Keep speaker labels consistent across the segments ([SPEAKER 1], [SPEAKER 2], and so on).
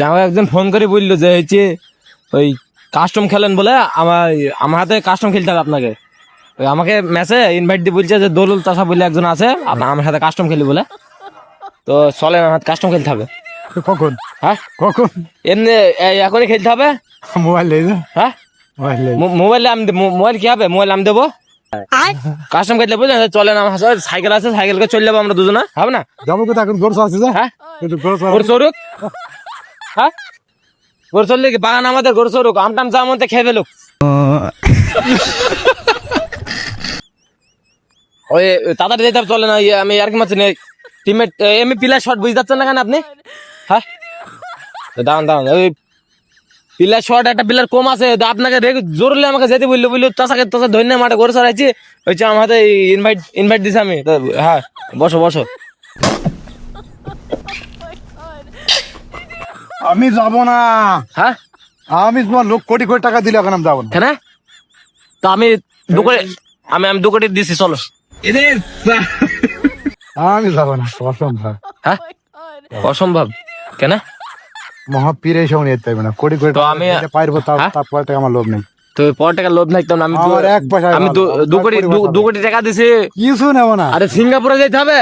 [SPEAKER 1] আমাকে একজন ফোন করে বললো যে হচ্ছে ওই কাস্টম খেলেন বলে আমার হাতে কাস্টম খেলতে হবে আপনাকে। ওই আমাকে ম্যাচে ইনভাইট দিয়ে বলছে যে দোলুল চাষা বলে একজন আছে আমার সাথে কাস্টম খেলি বলে, তো চলে আমার হাতে কাস্টম খেলতে হবে।
[SPEAKER 2] কখন?
[SPEAKER 1] হ্যাঁ
[SPEAKER 2] কখন?
[SPEAKER 1] এমনি এখনই খেলতে হবে।
[SPEAKER 2] মোবাইল নেই না?
[SPEAKER 1] হ্যাঁ মোবাইলে আমি মোবাইল কি হবে, মোবাইল আমি দেবো। কাস্টম খেলতে বুঝলেন, চলেন আমার সাথে সাইকেল আছে, সাইকেলকে চলে যাবো আমরা দুজনে, হবে না?
[SPEAKER 2] যাবো কোথায়? এখন গরু আছে যা।
[SPEAKER 1] হ্যাঁ
[SPEAKER 2] কিন্তু গরু
[SPEAKER 1] গরু চড়ুক, হ্যাঁ গরু চললে কি বাগান আমাদের, গরু চড়ুক, আমটাম যা মধ্যে খেয়ে ফেলুক। ওই তাড়াতাড়ি যেতে হবে, চলে না আমি আর কি মারছি টিমমেট এমনি পিলার শট বুঝতে যাচ্ছেন না কেন আপনি? হ্যাঁ দাঁড়ান দাঁড়ান, ওই পিলার শট একটা পিলার কম আছে, আপনাকে জোরলে আমাকে যেতে বললো চাষাকে তোষা ধন্যবাদ মাঠে গরু চড়াইছি, হচ্ছে আমার হাতে ইনভাইট দিছে আমি। হ্যাঁ বসো বসো।
[SPEAKER 2] আমি যাবো না।
[SPEAKER 1] হ্যাঁ
[SPEAKER 2] আমি তোমার লোক কোটি কোটি টাকা দিলে এখন আমি যাবো না।
[SPEAKER 1] কেন? তো আমি আমি 2 কোটি দিছি, চলো।
[SPEAKER 2] আমি যাবো না, অসম্ভব।
[SPEAKER 1] হ্যাঁ অসম্ভব কেন?
[SPEAKER 2] মহাপীর এই সময় নিতে হবে না, কোটি কোটি
[SPEAKER 1] তো
[SPEAKER 2] টাকা
[SPEAKER 1] আমি
[SPEAKER 2] দিতে পারবো, তারপরে থেকে আমার লোভ নেই।
[SPEAKER 1] তো পর টাকা লোভ নাই তো, আমি
[SPEAKER 2] আমার এক পয়সা
[SPEAKER 1] আমি 2 কোটি টাকা দিছি।
[SPEAKER 2] কিছু নেবো না।
[SPEAKER 1] আরে সিঙ্গাপুরে যেতে হবে।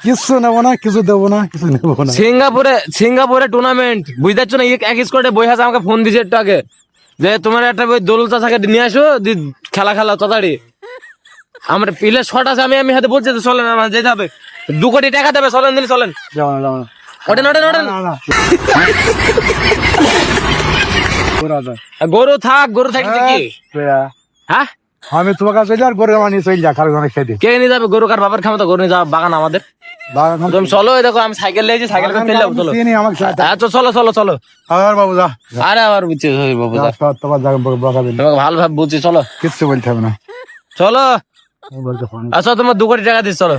[SPEAKER 2] কিছু নেবো না, কিছু দেবো না, কিছু নেবো না।
[SPEAKER 1] সিঙ্গাপুরে টুর্নামেন্ট বুঝতে পারছো না? এক স্কোয়াডে বই আছে, আমাকে ফোন দিছে একটু আগে যে তোমার একটা বই দোলুল চাচাকে নিয়ে আসো, খেলা তাড়াতাড়ি। আমার পিলে শট আছে, আমি হাতে বলছি তো চলেন আমার যেতে হবে। 2 কোটি টাকা দেবে, চলেন দিন চলেন।
[SPEAKER 2] যাবো না, যাবো না।
[SPEAKER 1] ওঠেন ওঠেন ওঠেন।
[SPEAKER 2] না, না। ঘোরা যায়।
[SPEAKER 1] গরু থাকলে কি? হ্যাঁ
[SPEAKER 2] আমি তোমার কাছে আর গরু আমার নিয়ে চলে যা, খালি অনেক খেতে
[SPEAKER 1] কে নিয়ে যাবে গরু? কার বাবার ক্ষমতা গরু নিয়ে যাওয়া? বাগান আমাদের। তুমি চলো, এই দেখো আমি সাইকেল নিয়েছি, সাইকেল করে ফেলে যাবো, চলো। আচ্ছা চলো চলো চলো।
[SPEAKER 2] আর বাবু যা,
[SPEAKER 1] আরে আবার বুঝছি বাবু,
[SPEAKER 2] তোমার বকাবেন
[SPEAKER 1] তোমাকে ভালো ভাব বুঝছি, চলো
[SPEAKER 2] কিচ্ছু বলতে হবে না।
[SPEAKER 1] চলো।
[SPEAKER 2] বলতে ফোন
[SPEAKER 1] আচ্ছা তোমার 2 কোটি টাকা দিচ্ছি, চলো।